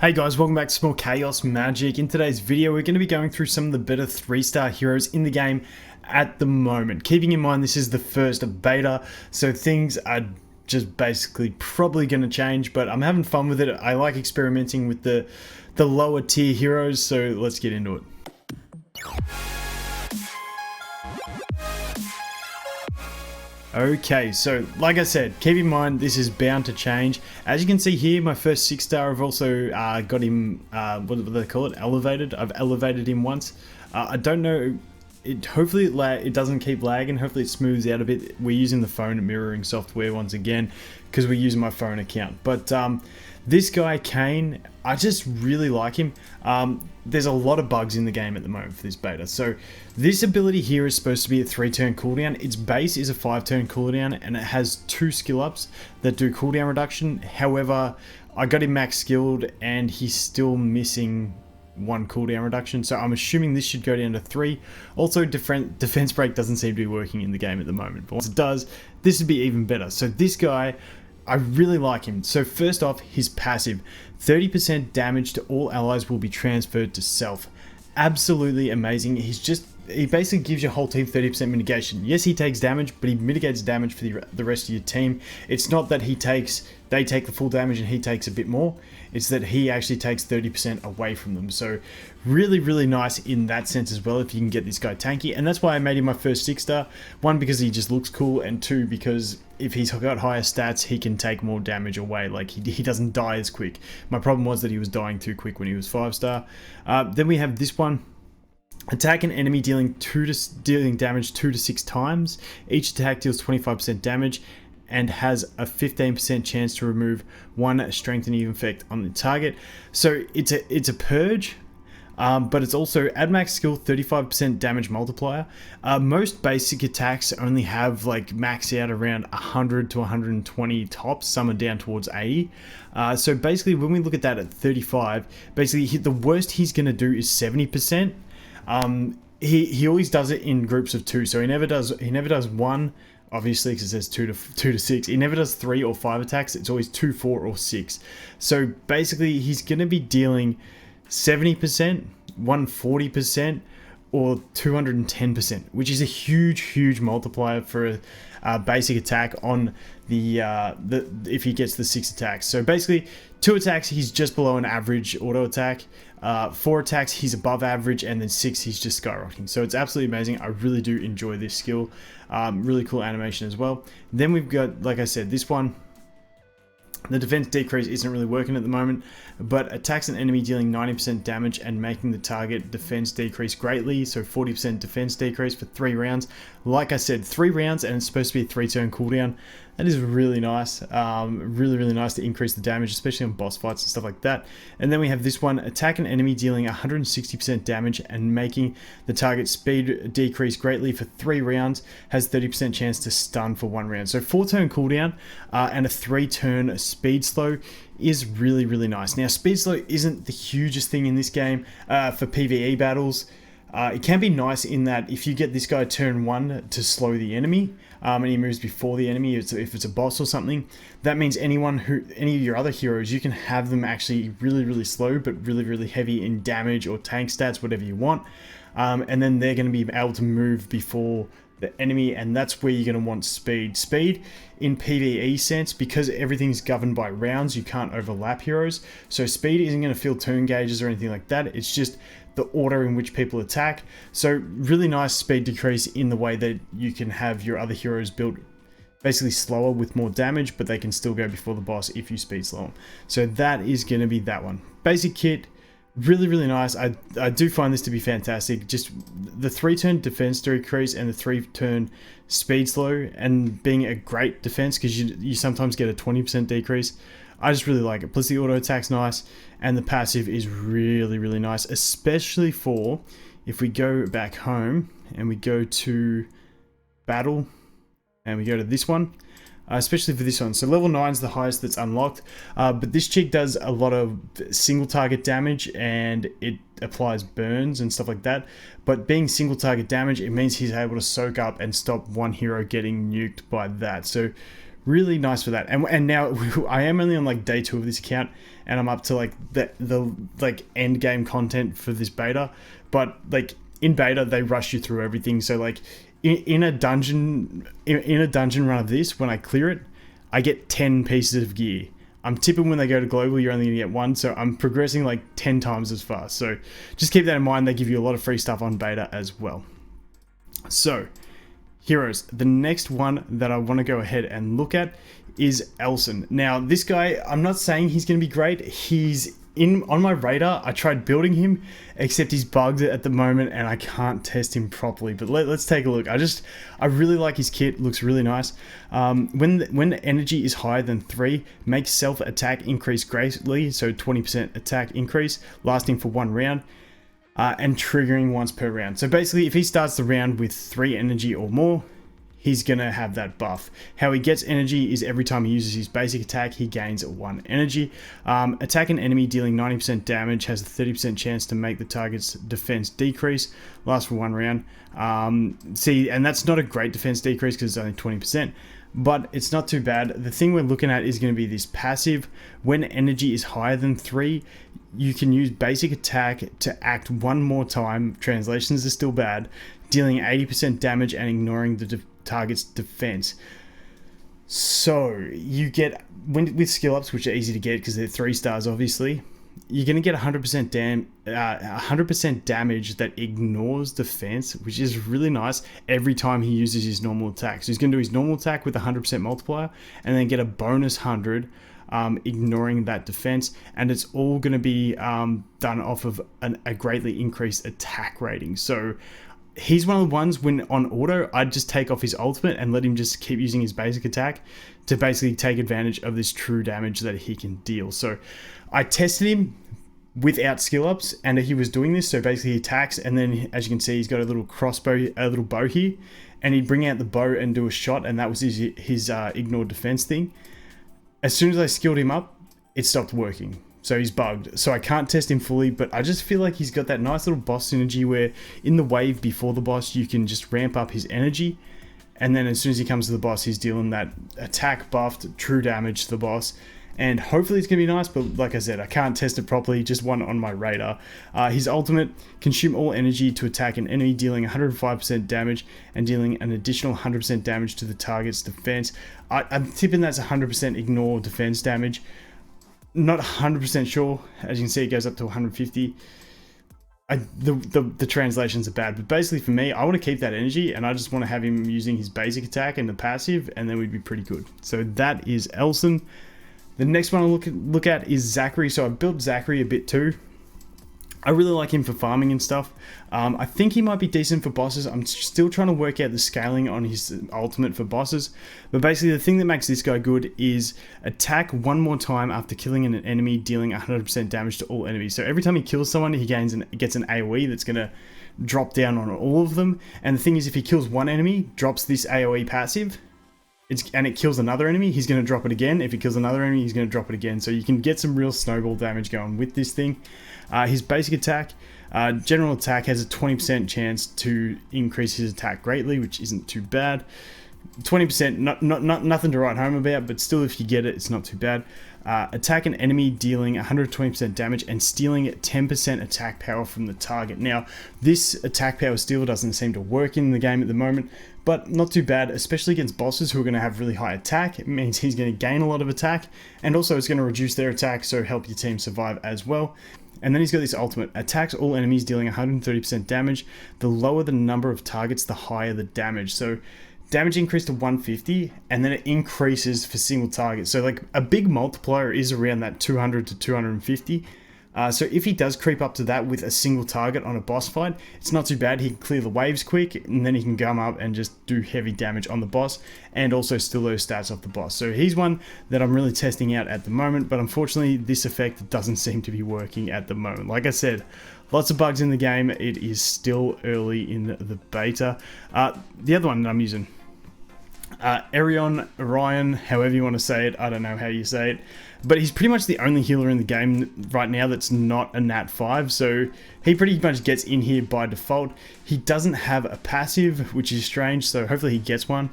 Hey guys, welcome back to Small Chaos Magic. In today's video, we're going to be going through some of the better 3-star heroes in the game at the moment. Keeping in mind this is the first beta, so things are just basically probably going to change, but I'm having fun with it. I like experimenting with the lower tier heroes, so let's get into it. Okay, so like I said, keep in mind this is bound to change. As you can see here, my first 6-star, I've also got him, what do they call it, elevated. I've elevated him once. I don't know, hopefully it doesn't keep lagging, hopefully it smooths out a bit. We're using the phone mirroring software once again, because we're using my phone account. But this guy, Kane, I just really like him. There's a lot of bugs in the game at the moment for this beta. So this ability here is supposed to be a 3-turn cooldown. Its base is a 5-turn cooldown, and it has 2 skill ups that do cooldown reduction. However, I got him max skilled and he's still missing 1 cooldown reduction, so I'm assuming this should go down to 3. Also, defense break doesn't seem to be working in the game at the moment, but once it does, this would be even better. So this guy, I really like him. So first off, his passive, 30% damage to all allies will be transferred to self. Absolutely amazing. He basically gives your whole team 30% mitigation. Yes, he takes damage, but he mitigates damage for the rest of your team. It's not that they take the full damage and he takes a bit more. It's that he actually takes 30% away from them. So really, really nice in that sense as well if you can get this guy tanky. And that's why I made him my first 6-star. 1, because he just looks cool, and 2, because if he's got higher stats, he can take more damage away. Like he doesn't die as quick. My problem was that he was dying too quick when he was 5-star. Then we have this one. Attack an enemy dealing damage 2 to 6 times. Each attack deals 25% damage and has a 15% chance to remove 1 strengthening effect on the target. So it's a purge, but it's also add max skill, 35% damage multiplier. Most basic attacks only have like max out around 100 to 120 tops. Some are down towards 80. So basically, when we look at that at 35, basically the worst he's going to do is 70%. He always does it in groups of 2, so he never does 1, obviously, because it says 2 to 6. He never does 3 or 5 attacks. It's always 2, 4, or 6. So basically, he's going to be dealing 70%, 140%, or 210%, which is a huge multiplier for a basic attack on if he gets the 6 attacks. So basically, 2 attacks, he's just below an average auto attack. 4 attacks, he's above average, and then 6, he's just skyrocketing. So it's absolutely amazing. I really do enjoy this skill. Really cool animation as well. Then we've got, like I said, this one. The defense decrease isn't really working at the moment, but attacks an enemy dealing 90% damage and making the target defense decrease greatly, so 40% defense decrease for 3 rounds. Like I said, 3 rounds, and it's supposed to be a 3-turn cooldown. That is really nice. Really nice to increase the damage, especially on boss fights and stuff like that. And then we have this one, attack an enemy dealing 160% damage and making the target speed decrease greatly for 3 rounds, has 30% chance to stun for 1 round. So 4-turn cooldown and a 3-turn speed slow is really nice. Now, speed slow isn't the hugest thing in this game for PvE battles. It can be nice in that if you get this guy turn 1 to slow the enemy, and he moves before the enemy, if it's a boss or something, that means any of your other heroes, you can have them actually really slow, but really heavy in damage or tank stats, whatever you want. And then they're going to be able to move before the enemy, and that's where you're going to want speed. Speed in PvE sense, because everything's governed by rounds, you can't overlap heroes. So speed isn't going to fill turn gauges or anything like that. It's just the order in which people attack. So really nice speed decrease in the way that you can have your other heroes built basically slower with more damage, but they can still go before the boss if you speed slow them. So that is going to be that one. Basic kit, really nice. I do find this to be fantastic. Just the 3-turn defense decrease and the 3-turn speed slow, and being a great defense, because you sometimes get a 20% decrease. I just really like it. Plus the auto attack's nice, and the passive is really nice, especially for if we go back home and we go to battle and we go to this one. Especially for this one. So level 9 is the highest that's unlocked, but this chick does a lot of single target damage, and it applies burns and stuff like that. But being single target damage, it means he's able to soak up and stop one hero getting nuked by that. So Really nice for that. And now I am only on like day 2 of this account, and I'm up to like the like end game content for this beta. But like in beta, they rush you through everything. So like in a dungeon run of this, when I clear it, I get 10 pieces of gear. I'm tipping when they go to global, you're only gonna get 1, so I'm progressing like 10 times as fast. So just keep that in mind. They give you a lot of free stuff on beta as well. So heroes, the next one that I want to go ahead and look at is Elson. Now this guy, I'm not saying he's going to be great. He's on my radar. I tried building him, except he's bugged at the moment and I can't test him properly. But let's take a look. I really like his kit. Looks really nice. When energy is higher than 3, makes self attack increase greatly, so 20% attack increase, lasting for 1 round. And triggering once per round. So basically, if he starts the round with 3 energy or more, he's gonna have that buff. How he gets energy is every time he uses his basic attack, he gains 1 energy. Attack an enemy dealing 90% damage has a 30% chance to make the target's defense decrease. Lasts for 1 round. And that's not a great defense decrease because it's only 20%. But it's not too bad. The thing we're looking at is going to be this passive. When energy is higher than 3, you can use basic attack to act 1 more time. Translations are still bad. Dealing 80% damage and ignoring the target's defense. So you get, with skill ups, which are easy to get because they're 3 stars obviously, you're going to get 100% damage that ignores defense, which is really nice every time he uses his normal attack. So he's going to do his normal attack with a 100% multiplier and then get a bonus 100 ignoring that defense, and it's all going to be done off of a greatly increased attack rating. So he's one of the ones when on auto, I'd just take off his ultimate and let him just keep using his basic attack to basically take advantage of this true damage that he can deal. So I tested him without skill ups and he was doing this. So basically he attacks, and then as you can see, he's got a little crossbow, a little bow here, and he'd bring out the bow and do a shot, and that was his ignored defense thing. As soon as I skilled him up, it stopped working. So he's bugged. So I can't test him fully, but I just feel like he's got that nice little boss synergy where in the wave before the boss, you can just ramp up his energy. And then as soon as he comes to the boss, he's dealing that attack buffed true damage to the boss. And hopefully it's going to be nice, but like I said, I can't test it properly, just one on my radar. His ultimate, consume all energy to attack an enemy, dealing 105% damage and dealing an additional 100% damage to the target's defense. I'm tipping that's 100% ignore defense damage. Not 100% sure. As you can see, it goes up to 150. The translations are bad, but basically for me, I want to keep that energy and I just want to have him using his basic attack and the passive, and then we'd be pretty good. So that is Elson. The next one I'll look at is Zachary. So I built Zachary a bit too. I really like him for farming and stuff. I think he might be decent for bosses. I'm still trying to work out the scaling on his ultimate for bosses. But basically the thing that makes this guy good is attack 1 more time after killing an enemy, dealing 100% damage to all enemies. So every time he kills someone, he gets an AoE that's going to drop down on all of them. And the thing is, if he kills 1 enemy, drops this AoE passive, and it kills another enemy, he's going to drop it again. If he kills another enemy, he's going to drop it again. So you can get some real snowball damage going with this thing. His basic attack, general attack, has a 20% chance to increase his attack greatly, which isn't too bad. 20%, nothing to write home about, but still, if you get it, it's not too bad. Attack an enemy, dealing 120% damage and stealing 10% attack power from the target. Now, this attack power steal doesn't seem to work in the game at the moment, but not too bad, especially against bosses who are going to have really high attack. It means he's going to gain a lot of attack, and also it's going to reduce their attack, so help your team survive as well. And then he's got this ultimate, attacks all enemies dealing 130% damage. The lower the number of targets, the higher the damage. So damage increased to 150, and then it increases for single targets. So like a big multiplier is around that 200 to 250. So if he does creep up to that with a single target on a boss fight, it's not too bad. He can clear the waves quick, and then he can come up and just do heavy damage on the boss, and also steal those stats off the boss. So he's one that I'm really testing out at the moment, but unfortunately this effect doesn't seem to be working at the moment. Like I said, lots of bugs in the game. It is still early in the beta. The other one that I'm using, Orion, however you want to say it, I don't know how you say it, but he's pretty much the only healer in the game right now that's not a Nat 5, so he pretty much gets in here by default. He doesn't have a passive, which is strange, so hopefully he gets one.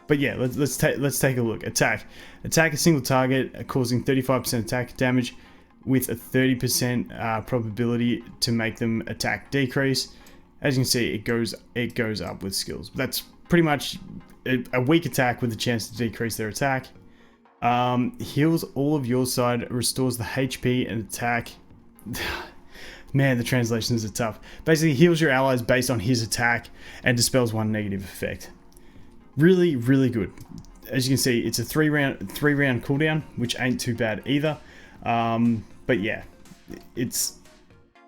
But yeah, let's take a look. Attack a single target, causing 35% attack damage, with a 30% probability to make them attack decrease. As you can see, it goes up with skills. That's pretty much a weak attack with a chance to decrease their attack. Heals all of your side, restores the HP and attack. Man, the translations are tough. Basically, heals your allies based on his attack and dispels one negative effect. Really, really good. As you can see, it's a three round cooldown, which ain't too bad either. But yeah, it's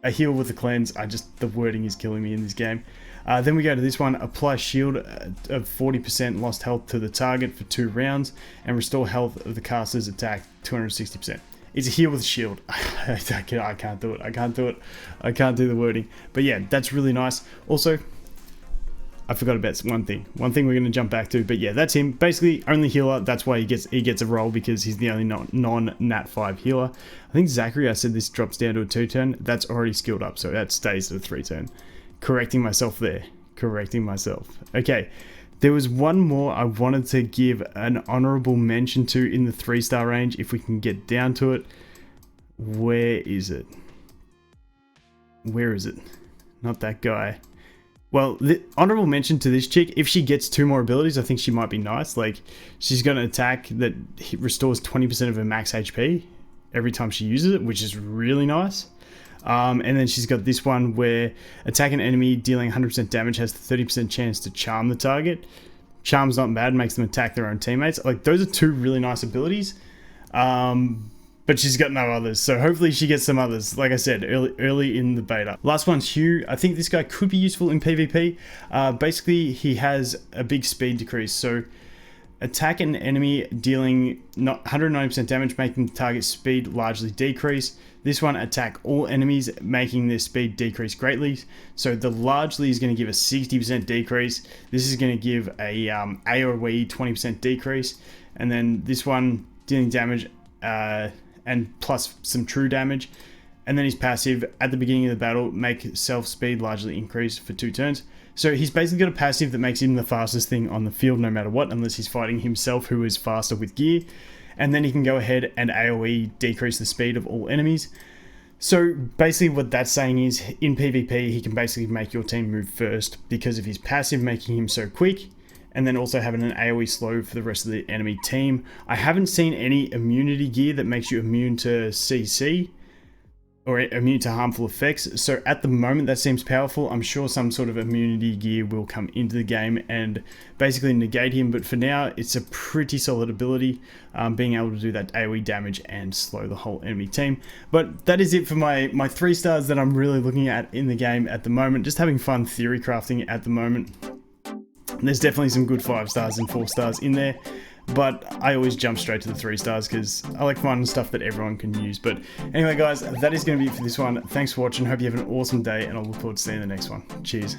a heal with a cleanse. The wording is killing me in this game. Then we go to this one, apply shield of 40% lost health to the target for 2 rounds, and restore health of the caster's attack 260%. It's a heal with a shield. I can't do it. I can't do it. I can't do the wording. But yeah, that's really nice. Also, I forgot about one thing. One thing we're going to jump back to, but yeah, that's him. Basically, only healer. That's why he gets a roll, because he's the only non-Nat 5 healer. I think Zachary, I said this drops down to a 2-turn. That's already skilled up, so that stays at a 3-turn. Correcting myself there. Correcting myself. Okay, there was one more I wanted to give an honorable mention to in the 3-star range, if we can get down to it. Where is it? Where is it? Not that guy. Well, the honorable mention to this chick, if she gets 2 more abilities, I think she might be nice. Like, she's got an attack that restores 20% of her max HP every time she uses it, which is really nice. And then she's got this one where attack an enemy dealing 100% damage has the 30% chance to charm the target. Charm's not bad, makes them attack their own teammates. Like, those are 2 really nice abilities. But she's got no others, so hopefully she gets some others, like I said, early in the beta. Last one's Hugh. I think this guy could be useful in PvP. Basically, he has a big speed decrease, so attack an enemy dealing 190% damage, making the target speed largely decrease. This one, attack all enemies, making their speed decrease greatly. So the largely is going to give a 60% decrease. This is going to give a AoE 20% decrease. And then this one, dealing damage and plus some true damage. And then his passive, at the beginning of the battle, make self-speed largely increase for 2 turns. So he's basically got a passive that makes him the fastest thing on the field no matter what, unless he's fighting himself, who is faster with gear. And then he can go ahead and AoE decrease the speed of all enemies. So basically what that's saying is, in PvP, he can basically make your team move first because of his passive making him so quick, and then also having an AoE slow for the rest of the enemy team. I haven't seen any immunity gear that makes you immune to CC or immune to harmful effects. So at the moment, that seems powerful. I'm sure some sort of immunity gear will come into the game and basically negate him. But for now, it's a pretty solid ability, being able to do that AoE damage and slow the whole enemy team. But that is it for my 3 stars that I'm really looking at in the game at the moment. Just having fun theory crafting at the moment. There's definitely some good 5 stars and 4 stars in there, but I always jump straight to the 3 stars because I like finding stuff that everyone can use. But anyway, guys, that is going to be it for this one. Thanks for watching. Hope you have an awesome day, and I'll look forward to seeing the next one. Cheers.